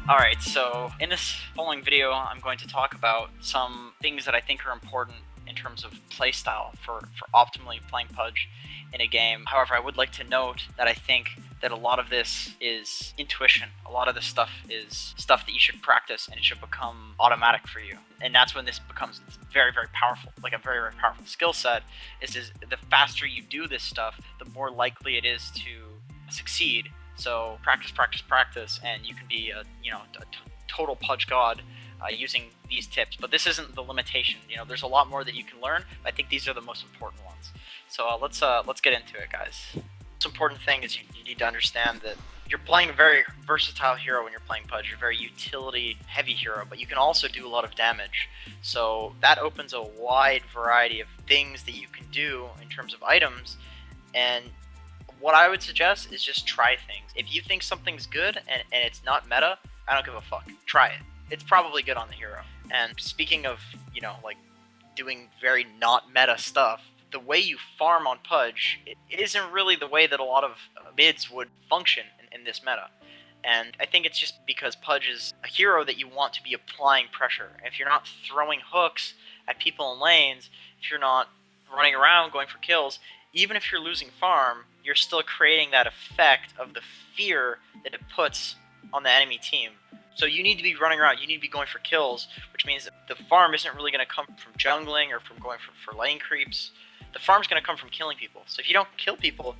Alright, so in this following video, I'm going to talk about some things that I think are important in terms of playstyle for optimally playing Pudge in a game. However, I would like to note that I think that a lot of this is intuition. A lot of this stuff is stuff that you should practice and it should become automatic for you. And that's when this becomes very, very powerful, like a very, very powerful skill set, is the faster you do this stuff, the more likely it is to succeed. So practice, practice, practice, and you can be a total Pudge god using these tips. But this isn't the limitation. There's a lot more that you can learn. But I think these are the most important ones. So let's get into it, guys. The most important thing is you need to understand that you're playing a very versatile hero when you're playing Pudge. You're a very utility-heavy hero, but you can also do a lot of damage. So that opens a wide variety of things that you can do in terms of items. And what I would suggest is just try things. If you think something's good and it's not meta, I don't give a fuck. Try it. It's probably good on the hero. And speaking of, like doing very not meta stuff, the way you farm on Pudge, it isn't really the way that a lot of mids would function in this meta. And I think it's just because Pudge is a hero that you want to be applying pressure. If you're not throwing hooks at people in lanes, if you're not running around going for kills, even if you're losing farm, you're still creating that effect of the fear that it puts on the enemy team. So you need to be running around, you need to be going for kills, which means that the farm isn't really going to come from jungling or from going for lane creeps. The farm's going to come from killing people. So if you don't kill people,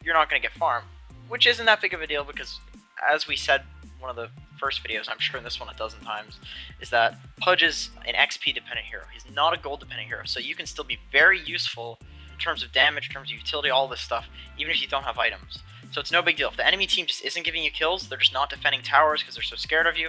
you're not going to get farm, which isn't that big of a deal because, as we said in one of the first videos, I'm sure in this one a dozen times, is that Pudge is an XP dependent hero. He's not a gold dependent hero, so you can still be very useful in terms of damage, in terms of utility, all this stuff, even if you don't have items. So it's no big deal. If the enemy team just isn't giving you kills, they're just not defending towers because they're so scared of you,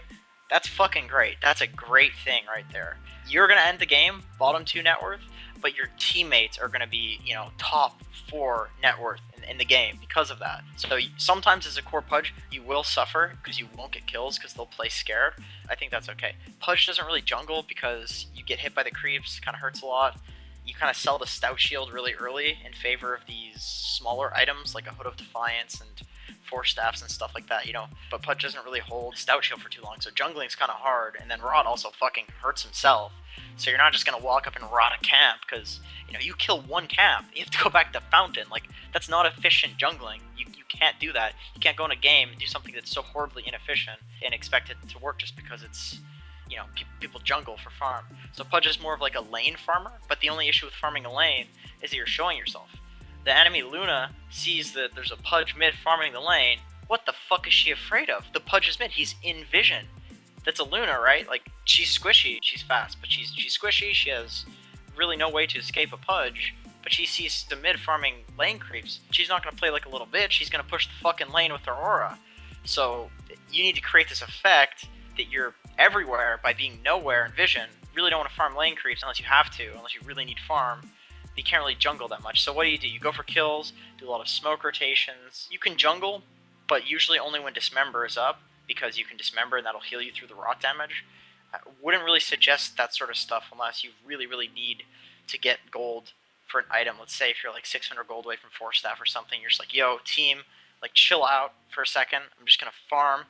that's fucking great. That's a great thing right there. You're going to end the game bottom 2 net worth, but your teammates are going to be, top 4 net worth in the game because of that. So sometimes as a core Pudge, you will suffer because you won't get kills because they'll play scared. I think that's okay. Pudge doesn't really jungle because you get hit by the creeps, kind of hurts a lot. You kind of sell the Stout Shield really early in favor of these smaller items like a Hood of Defiance and 4 staffs and stuff like that, But Pudge doesn't really hold Stout Shield for too long, so jungling's kind of hard, and then Rot also fucking hurts himself. So you're not just going to walk up and rot a camp, because, you kill one camp, you have to go back to Fountain. Like, that's not efficient jungling. You can't do that. You can't go in a game and do something that's so horribly inefficient and expect it to work just because it's, people jungle for farm. So Pudge is more of like a lane farmer, but the only issue with farming a lane is that you're showing yourself. The enemy Luna sees that there's a Pudge mid farming the lane. What the fuck is she afraid of? The Pudge is mid. He's in vision. That's a Luna, right? Like, she's squishy. She's fast, but she's squishy. She has really no way to escape a Pudge, but she sees the mid farming lane creeps. She's not going to play like a little bitch. She's going to push the fucking lane with her aura. So you need to create this effect that you're everywhere by being nowhere in vision. You really don't want to farm lane creeps unless you have to, unless you really need farm. But you can't really jungle that much. So what do? You go for kills, do a lot of smoke rotations. You can jungle, but usually only when Dismember is up, because you can Dismember and that'll heal you through the rot damage. I wouldn't really suggest that sort of stuff unless you really, really need to get gold for an item. Let's say if you're like 600 gold away from 4 staff or something, you're just like, yo, team, like chill out for a second. I'm just going to farm.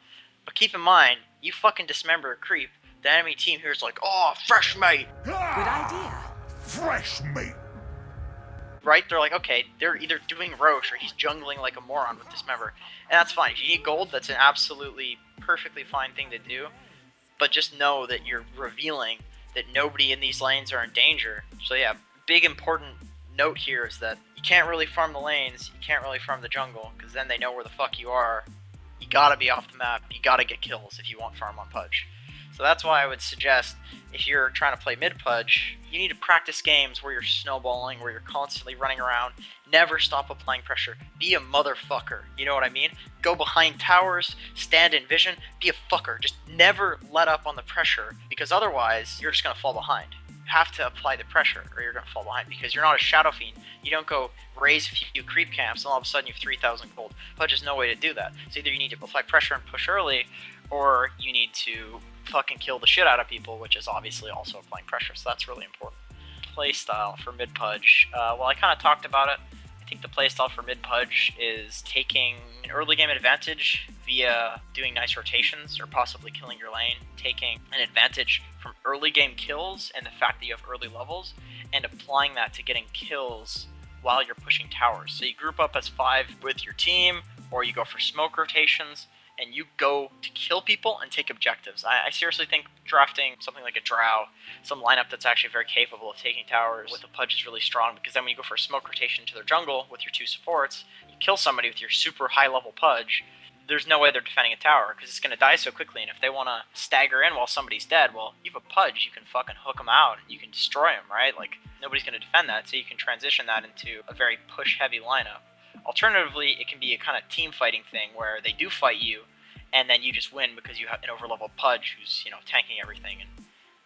But keep in mind, you fucking Dismember a creep, the enemy team here is like, oh, fresh mate. Good idea. Fresh mate. Right? They're like, okay, they're either doing Roche or he's jungling like a moron with Dismember. And that's fine. If you need gold, that's an absolutely perfectly fine thing to do. But just know that you're revealing that nobody in these lanes are in danger. So yeah, big important note here is that you can't really farm the lanes, you can't really farm the jungle, because then they know where the fuck you are. You gotta be off the map, you gotta get kills if you want farm on Pudge. So that's why I would suggest, if you're trying to play mid Pudge, you need to practice games where you're snowballing, where you're constantly running around. Never stop applying pressure. Be a motherfucker, you know what I mean? Go behind towers, stand in vision, be a fucker. Just never let up on the pressure, because otherwise you're just gonna fall behind. You have to apply the pressure or you're gonna fall behind, because you're not a Shadow Fiend. You don't go raise a few creep camps and all of a sudden you have 3,000 gold. Pudge has no way to do that. So either you need to apply pressure and push early, or you need to fucking kill the shit out of people, which is obviously also applying pressure, so that's really important. Playstyle for mid Pudge. Well, I kind of talked about it. I think the playstyle for mid Pudge is taking an early game advantage via doing nice rotations or possibly killing your lane, taking an advantage from early game kills and the fact that you have early levels, and applying that to getting kills while you're pushing towers. So you group up as 5 with your team, or you go for smoke rotations, and you go to kill people and take objectives. I seriously think drafting something like a Drow, some lineup that's actually very capable of taking towers with a Pudge is really strong, because then when you go for a smoke rotation to their jungle with your 2 supports, you kill somebody with your super high level Pudge, there's no way they're defending a tower, because it's going to die so quickly, and if they want to stagger in while somebody's dead, well, you have a Pudge, you can fucking hook them out, and you can destroy them, right? Like, nobody's going to defend that, so you can transition that into a very push-heavy lineup. Alternatively, it can be a kind of team fighting thing where they do fight you, and then you just win because you have an overleveled Pudge who's, you know, tanking everything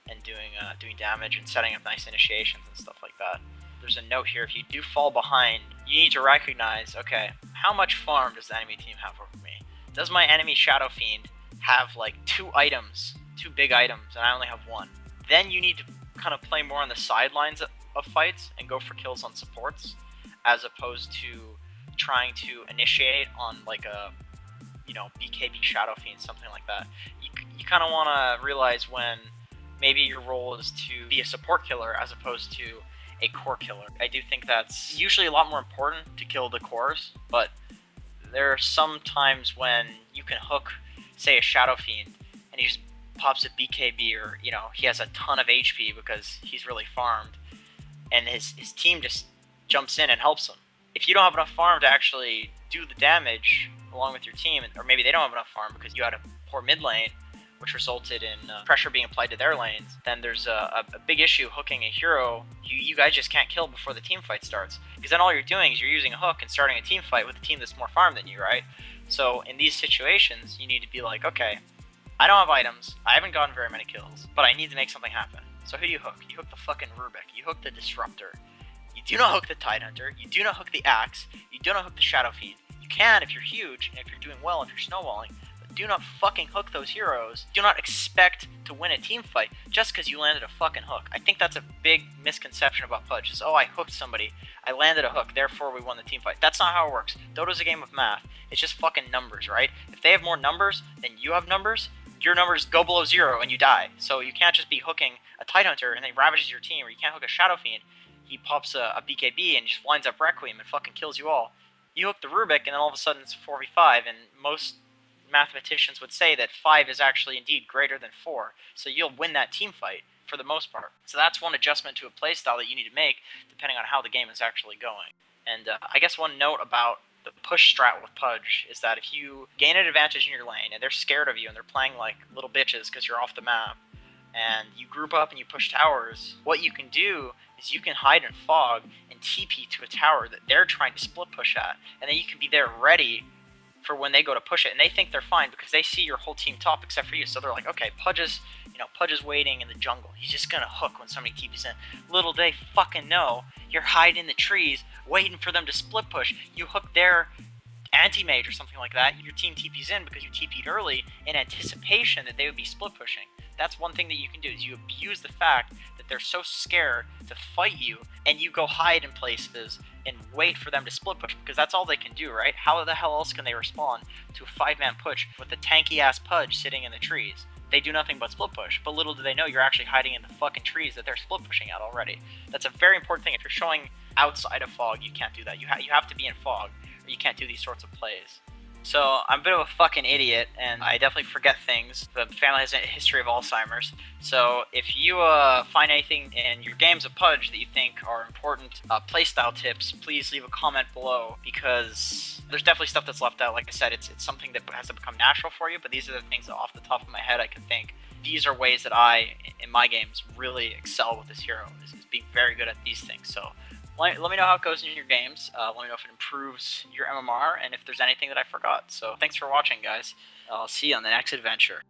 and doing damage and setting up nice initiations and stuff like that. There's a note here: if you do fall behind, you need to recognize, okay, how much farm does the enemy team have over me? Does my enemy Shadow Fiend have like 2 items, 2 big items, and I only have 1? Then you need to kind of play more on the sidelines of fights and go for kills on supports, as opposed to trying to initiate on like a, you know, BKB Shadow Fiend, something like that. You kind of want to realize when maybe your role is to be a support killer as opposed to a core killer. I do think that's usually a lot more important to kill the cores, but there are some times when you can hook, say, a Shadow Fiend, and he just pops a BKB, or, you know, he has a ton of HP because he's really farmed, and his team just jumps in and helps him. If you don't have enough farm to actually do the damage along with your team, or maybe they don't have enough farm because you had a poor mid lane, which resulted in pressure being applied to their lanes, then there's a big issue hooking a hero you guys just can't kill before the team fight starts. Because then all you're doing is you're using a hook and starting a team fight with a team that's more farm than you, right? So in these situations, you need to be like, okay, I don't have items, I haven't gotten very many kills, but I need to make something happen. So who do you hook? You hook the fucking Rubik, you hook the Disruptor. You do not hook the Tidehunter, you do not hook the Axe, you do not hook the Shadow Fiend. You can if you're huge, and if you're doing well, if you're snowballing, but do not fucking hook those heroes. Do not expect to win a team fight just because you landed a fucking hook. I think that's a big misconception about Pudge, is, oh, I hooked somebody, I landed a hook, therefore we won the team fight. That's not how it works. Dota's a game of math. It's just fucking numbers, right? If they have more numbers than you have numbers, your numbers go below 0 and you die. So you can't just be hooking a Tidehunter and then he ravages your team, or you can't hook a Shadow Fiend, he pops a BKB and just winds up Requiem and fucking kills you all. You hook the Rubik and then all of a sudden it's 4v5, and most mathematicians would say that 5 is actually indeed greater than 4, so you'll win that team fight for the most part. So that's one adjustment to a playstyle that you need to make depending on how the game is actually going. And I guess one note about the push strat with Pudge is that if you gain an advantage in your lane and they're scared of you and they're playing like little bitches because you're off the map, and you group up and you push towers, what you can do is you can hide in fog and TP to a tower that they're trying to split push at, and then you can be there ready for when they go to push it, and they think they're fine because they see your whole team top except for you, so they're like, okay, Pudge is waiting in the jungle, he's just gonna hook when somebody TPs in. Little they fucking know, you're hiding in the trees waiting for them to split push. You hook their anti-mage or something like that, your team TPs in because you TP'd early in anticipation that they would be split pushing. That's one thing that you can do, is you abuse the fact that they're so scared to fight you, and you go hide in places and wait for them to split push, because that's all they can do, right? How the hell else can they respond to a 5-man push with a tanky-ass Pudge sitting in the trees? They do nothing but split push, but little do they know you're actually hiding in the fucking trees that they're split pushing at already. That's a very important thing. If you're showing outside of fog, you can't do that. You have to be in fog, or you can't do these sorts of plays. So I'm a bit of a fucking idiot, and I definitely forget things. The family has a history of Alzheimer's. So if you find anything in your games of Pudge that you think are important playstyle tips, please leave a comment below, because there's definitely stuff that's left out. Like I said, it's something that has to become natural for you, but these are the things that off the top of my head I can think. These are ways that I, in my games, really excel with this hero, is being very good at these things. So let me know how it goes in your games. Let me know if it improves your MMR, and if there's anything that I forgot. So thanks for watching, guys. I'll see you on the next adventure.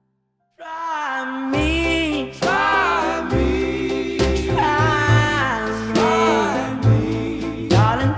Try me, try me, try me, darling.